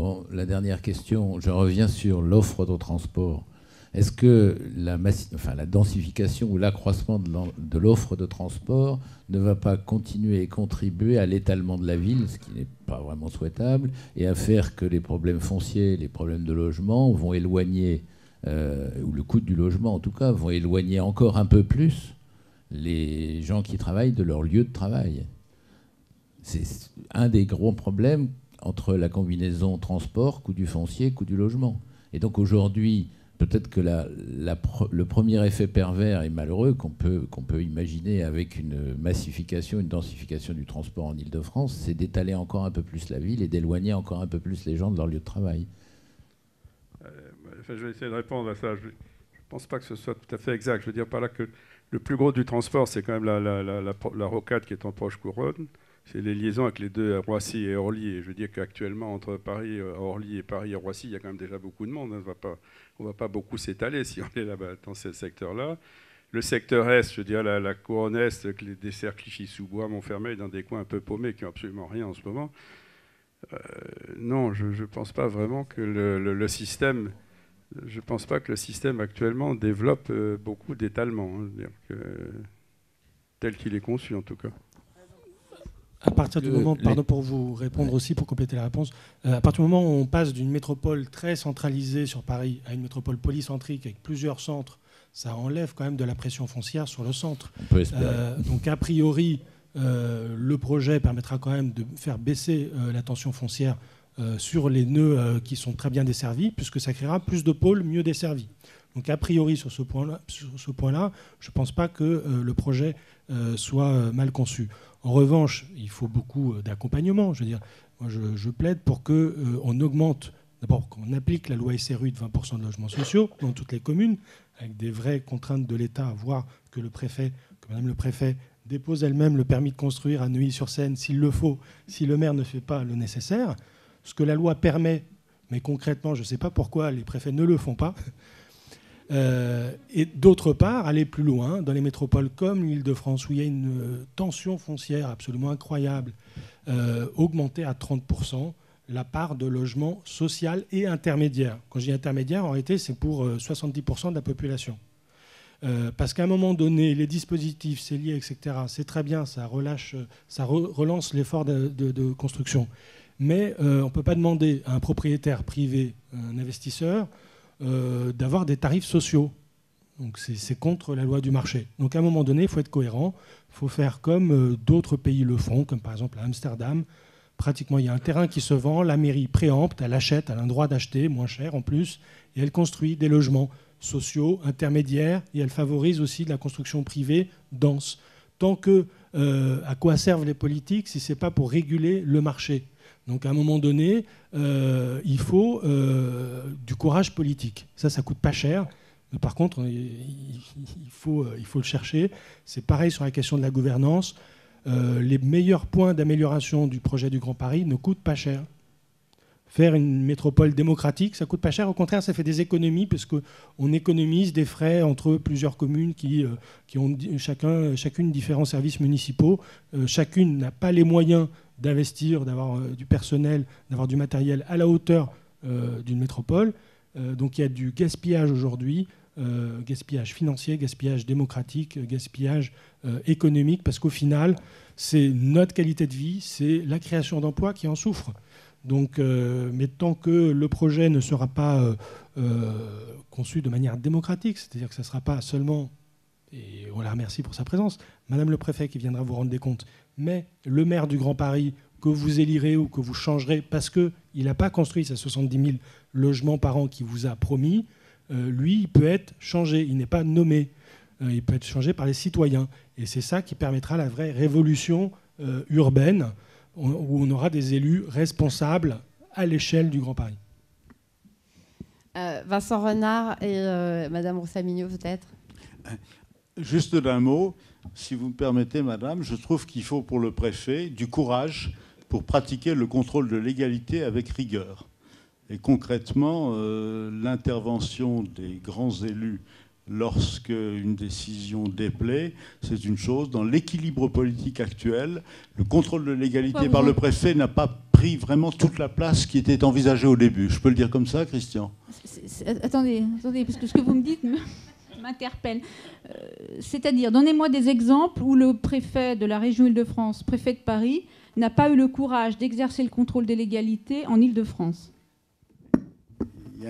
Bon, la dernière question, je reviens sur l'offre de transport. Est-ce que la densification ou l'accroissement de l'offre de transport ne va pas continuer et contribuer à l'étalement de la ville, ce qui n'est pas vraiment souhaitable, et à faire que les problèmes fonciers, les problèmes de logement vont éloigner, ou le coût du logement en tout cas, vont éloigner encore un peu plus les gens qui travaillent de leur lieu de travail? C'est un des gros problèmes entre la combinaison transport, coût du foncier, coût du logement. Et donc aujourd'hui, peut-être que le premier effet pervers et malheureux qu'on peut imaginer avec une massification, une densification du transport en Ile-de-France, c'est d'étaler encore un peu plus la ville et d'éloigner encore un peu plus les gens de leur lieu de travail. Je vais essayer de répondre à ça. Je ne pense pas que ce soit tout à fait exact. Je veux dire par là que le plus gros du transport, c'est quand même la rocade qui est en proche couronne. C'est les liaisons avec les deux, Roissy et Orly. Et je veux dire qu'actuellement, entre Paris, Orly et Paris et Roissy, il y a quand même déjà beaucoup de monde. On ne va pas beaucoup s'étaler si on est là-bas dans ce secteur-là. Le secteur Est, je veux dire la couronne Est, avec les desserts Clichy-sous-Bois, Montfermeil, dans des coins un peu paumés qui n'ont absolument rien en ce moment. Non, je ne pense pas vraiment que le système... Je ne pense pas que le système actuellement développe beaucoup d'étalement, tel qu'il est conçu en tout cas. À partir du moment, pardon pour vous répondre aussi, pour compléter la réponse, à partir du moment où on passe d'une métropole très centralisée sur Paris à une métropole polycentrique avec plusieurs centres, ça enlève quand même de la pression foncière sur le centre. On peut espérer. Donc a priori, le projet permettra quand même de faire baisser la tension foncière sur les nœuds qui sont très bien desservis, puisque ça créera plus de pôles mieux desservis. Donc a priori, sur ce point-là, je ne pense pas que le projet soit mal conçu. En revanche, il faut beaucoup d'accompagnement. Je veux dire, moi, je plaide pour qu'on augmente, d'abord qu'on applique la loi SRU de 20% de logements sociaux dans toutes les communes, avec des vraies contraintes de l'État, voire que Madame le préfet dépose elle-même le permis de construire à Neuilly-sur-Seine, s'il le faut, si le maire ne fait pas le nécessaire. Ce que la loi permet, mais concrètement, je ne sais pas pourquoi les préfets ne le font pas. Et d'autre part, aller plus loin dans les métropoles comme l'Île-de-France, où il y a une tension foncière absolument incroyable, augmenter à 30% la part de logement social et intermédiaire. Quand je dis intermédiaire, en réalité, c'est pour 70% de la population. Parce qu'à un moment donné, les dispositifs, c'est lié, etc., c'est très bien, ça relance l'effort de construction. Mais on ne peut pas demander à un propriétaire privé, un investisseur, d'avoir des tarifs sociaux. Donc c'est contre la loi du marché. Donc à un moment donné, il faut être cohérent. Il faut faire comme d'autres pays le font, comme par exemple à Amsterdam. Pratiquement, il y a un terrain qui se vend, la mairie préempte, elle achète, elle a un droit d'acheter, moins cher en plus, et elle construit des logements sociaux, intermédiaires, et elle favorise aussi de la construction privée dense. Tant que, à quoi servent les politiques si ce n'est pas pour réguler le marché ? Donc à un moment donné, il faut du courage politique. Ça coûte pas cher. Mais par contre, il faut le chercher. C'est pareil sur la question de la gouvernance. Les meilleurs points d'amélioration du projet du Grand Paris ne coûtent pas cher. Faire une métropole démocratique, ça coûte pas cher. Au contraire, ça fait des économies parce qu'on économise des frais entre plusieurs communes qui ont chacune différents services municipaux. Chacune n'a pas les moyens d'investir, d'avoir du personnel, d'avoir du matériel à la hauteur d'une métropole. Donc il y a du gaspillage aujourd'hui, gaspillage financier, gaspillage démocratique, gaspillage économique, parce qu'au final, c'est notre qualité de vie, c'est la création d'emplois qui en souffre. Donc, mais tant que le projet ne sera pas conçu de manière démocratique, c'est-à-dire que ça ne sera pas seulement, et on la remercie pour sa présence, Madame le préfet qui viendra vous rendre des comptes, mais le maire du Grand Paris que vous élirez ou que vous changerez parce qu'il n'a pas construit ces 70 000 logements par an qu'il vous a promis, lui, il peut être changé, il n'est pas nommé. Il peut être changé par les citoyens. Et c'est ça qui permettra la vraie révolution urbaine, où on aura des élus responsables à l'échelle du Grand Paris. Vincent Renard et Madame Rousseau-Mignot, peut-être. Juste d'un mot, si vous me permettez, Madame, je trouve qu'il faut pour le préfet du courage pour pratiquer le contrôle de légalité avec rigueur. Et concrètement, l'intervention des grands élus lorsque une décision déplaît, c'est une chose. Dans l'équilibre politique actuel, le contrôle de légalité par le préfet n'a pas pris vraiment toute la place qui était envisagée au début. Je peux le dire comme ça, Christian ? Attendez, parce que ce que vous me dites m'interpelle. C'est-à-dire, donnez-moi des exemples où le préfet de la région Île-de-France, préfet de Paris, n'a pas eu le courage d'exercer le contrôle de légalité en Île-de-France. Il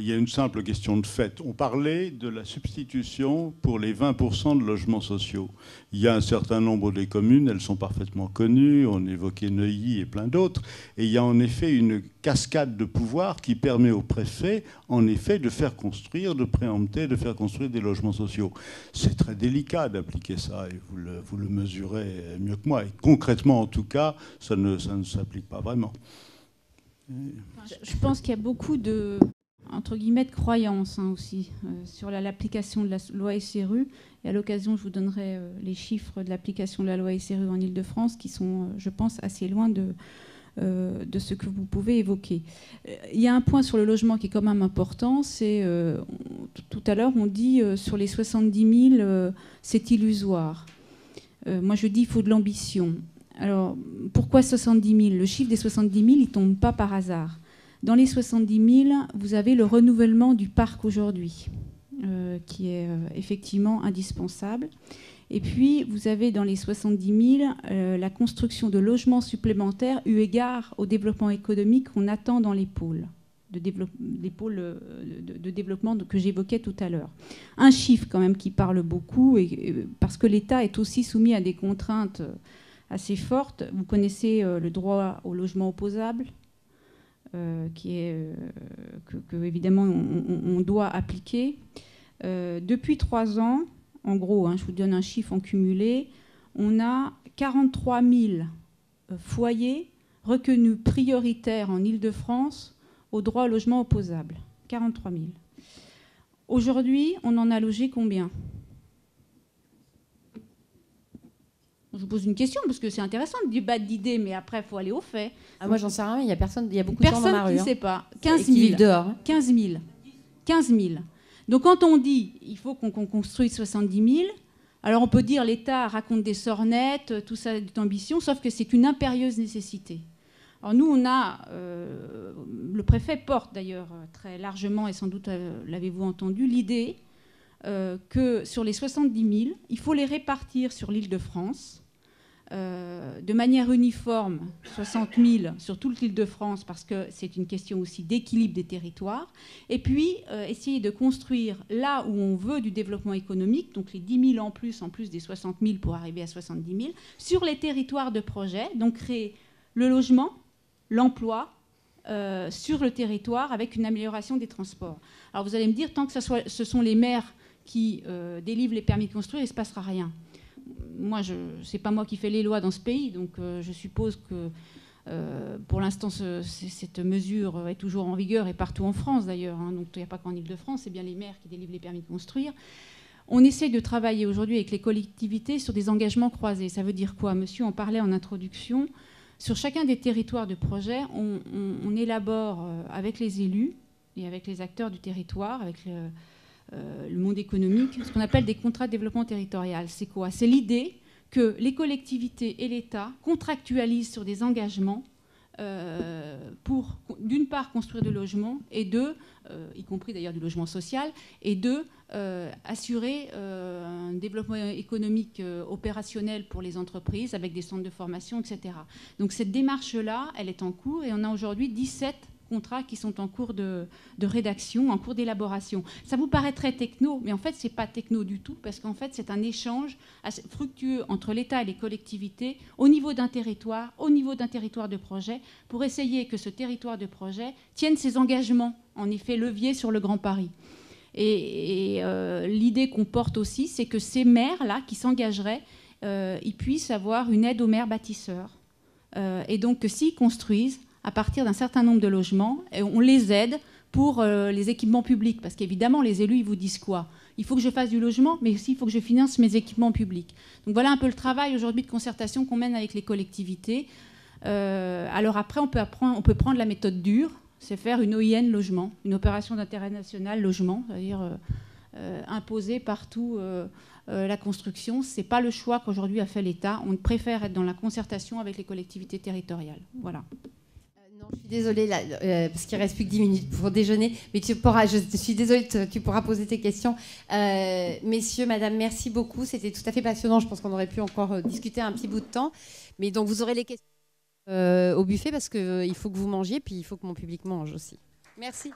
y a une simple question de fait. On parlait de la substitution pour les 20% de logements sociaux. Il y a un certain nombre des communes, elles sont parfaitement connues, on évoquait Neuilly et plein d'autres, et il y a en effet une cascade de pouvoir qui permet au préfet, en effet, de faire construire, de préempter, de faire construire des logements sociaux. C'est très délicat d'appliquer ça, et vous le mesurez mieux que moi. Et concrètement, en tout cas, ça ne s'applique pas vraiment. Je pense qu'il y a beaucoup de, entre guillemets, de croyances aussi sur l'application de la loi SRU. Et à l'occasion, je vous donnerai les chiffres de l'application de la loi SRU en Île-de-France qui sont, je pense, assez loin de ce que vous pouvez évoquer. Il y a un point sur le logement qui est quand même important. C'est, tout à l'heure, on dit sur les 70 000, c'est illusoire. Moi, je dis qu'il faut de l'ambition. Alors, pourquoi 70 000 ? Le chiffre des 70 000, il ne tombe pas par hasard. Dans les 70 000, vous avez le renouvellement du parc aujourd'hui, qui est effectivement indispensable. Et puis, vous avez dans les 70 000 la construction de logements supplémentaires eu égard au développement économique qu'on attend dans les pôles de développement que j'évoquais tout à l'heure. Un chiffre quand même qui parle beaucoup, parce que l'État est aussi soumis à des contraintes assez forte. Vous connaissez le droit au logement opposable, qui est, que évidemment on doit appliquer. Depuis 3 ans, en gros, je vous donne un chiffre en cumulé, on a 43 000 foyers reconnus prioritaires en Île-de-France au droit au logement opposable. 43 000. Aujourd'hui, on en a logé combien ? Je vous pose une question parce que c'est intéressant de débattre d'idées, mais après, il faut aller au fait. Ah, moi, j'en sais rien, il y a personne, il y a beaucoup de gens dans la rue. Personne qui ne sait pas. 15 000. Qui vivent dehors. 15 000. 15 000. Donc, quand on dit il faut qu'on construise 70 000, alors on peut dire l'État raconte des sornettes, tout ça est ambition, sauf que c'est une impérieuse nécessité. Alors nous, on a, le préfet porte d'ailleurs très largement, et sans doute l'avez-vous entendu, l'idée que sur les 70 000, il faut les répartir sur l'Île-de-France de manière uniforme, 60 000 sur toute l'Île-de-France, parce que c'est une question aussi d'équilibre des territoires, et puis essayer de construire là où on veut du développement économique, donc les 10 000 en plus des 60 000 pour arriver à 70 000, sur les territoires de projet, donc créer le logement, l'emploi, sur le territoire avec une amélioration des transports. Alors vous allez me dire, tant que ce sont les maires qui délivrent les permis de construire, il ne se passera rien. Moi, ce n'est pas moi qui fais les lois dans ce pays, donc je suppose que pour l'instant, cette mesure est toujours en vigueur et partout en France d'ailleurs. Donc il n'y a pas qu'en Île-de-France, c'est bien les maires qui délivrent les permis de construire. On essaie de travailler aujourd'hui avec les collectivités sur des engagements croisés. Ça veut dire quoi ? Monsieur en parlait en introduction. Sur chacun des territoires de projet, on élabore avec les élus et avec les acteurs du territoire, avec le monde économique, ce qu'on appelle des contrats de développement territorial. C'est quoi ? C'est l'idée que les collectivités et l'État contractualisent sur des engagements pour, d'une part, construire du logement, et deux, y compris d'ailleurs du logement social, et deux, assurer un développement économique opérationnel pour les entreprises avec des centres de formation, etc. Donc cette démarche-là, elle est en cours et on a aujourd'hui 17 contrats qui sont en cours de rédaction, en cours d'élaboration. Ça vous paraît très techno, mais en fait, ce n'est pas techno du tout, parce qu'en fait, c'est un échange assez fructueux entre l'État et les collectivités au niveau d'un territoire de projet, pour essayer que ce territoire de projet tienne ses engagements, en effet levier sur le Grand Paris. Et l'idée qu'on porte aussi, c'est que ces maires-là qui s'engageraient, ils puissent avoir une aide aux maires bâtisseurs. Et donc que s'ils construisent, à partir d'un certain nombre de logements, et on les aide pour les équipements publics. Parce qu'évidemment, les élus, ils vous disent quoi ? Il faut que je fasse du logement, mais aussi il faut que je finance mes équipements publics. Donc voilà un peu le travail aujourd'hui de concertation qu'on mène avec les collectivités. Alors après, on peut prendre la méthode dure, c'est faire une OIN logement, une opération d'intérêt national logement, c'est-à-dire imposer partout la construction. Ce n'est pas le choix qu'aujourd'hui a fait l'État. On préfère être dans la concertation avec les collectivités territoriales. Voilà. Je suis désolée, là, parce qu'il reste plus que 10 minutes pour déjeuner, mais tu pourras, je suis désolée, tu pourras poser tes questions. Messieurs, madame, merci beaucoup. C'était tout à fait passionnant. Je pense qu'on aurait pu encore discuter un petit bout de temps. Mais donc, vous aurez les questions au buffet parce qu'il faut que vous mangiez, puis il faut que mon public mange aussi. Merci.